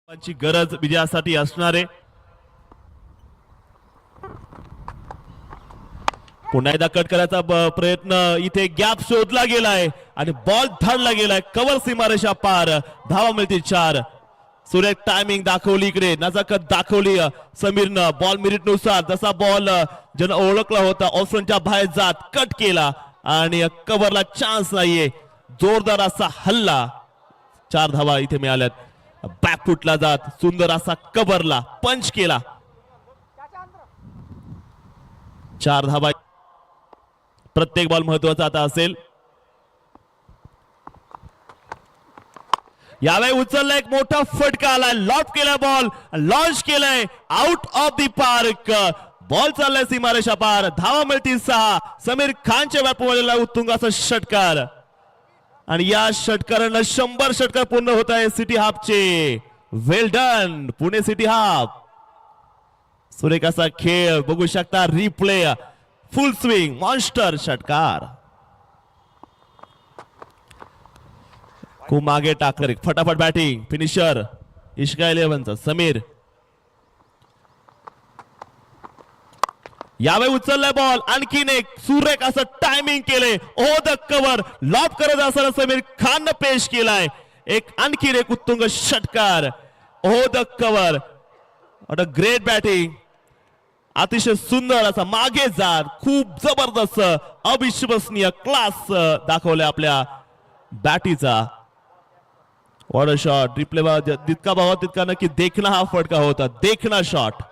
ची गरज विजयासाठी असणारे. पुन्हा एकदा कट करायचा प्रयत्न, इथे गॅप शोधला गेलाय आणि बॉल धाडला गेलाय कव्हर सीमारेषा पार. धावा मिळतील 4. सुरेख टायमिंग दाखवली, इकडे नजाकत दाखवली समीरनं. बॉल मिनिट नुसार जसा बॉल ज्यानं ओळखला होता ऑप्शनच्या बाहेर जात कट केला आणि कव्हरला चान्स नाहीये. जोरदार असा हल्ला. 4 धावा इथे मिळाल्यात. बॅकफुटला जात सुंदर असा कव्हरला पंच केला. 4 धावा. प्रत्येक बॉल महत्वाचा आता असेल. यावेळी उचलला एक मोठा फटका आलाय. लॉप केला बॉल, लॉन्च केलाय out of the park. Ball चाललाय सीमारेषा पार. धावा मिळतील 6. समीर खानच्या बॅटमधला उत्तुंग असा षटकार आणि या षटकारानं 100 षटकार पूर्ण होत आहे सिटी हाफचे. वेल डन पुणे सिटी हाफ. सुरेख असा खेळ बघू शकता. रिप्ले, फुल स्विंग, मॉन्स्टर षटकार. खूप मागे टाकले. फटाफट बॅटिंग. फिनिशर इश्का 11चा समीर. यावेळी उचललाय बॉल. आणखीन एक सुरेख असं टायमिंग केले. ओ द कव्हर लॉप करत असताना समीर खान पेश केलाय एक आणखीन एक उत्तुंग षटकार. Over the cover. What a great batting. अतिशय सुंदर असा मागे जात खूप जबरदस्त अविश्वसनीय क्लास दाखवलाय आपल्या बॅटीचा. What a shot. रिप्ले जितका भावा तितका नक्की देखना हा फटका होता. देखना शॉट.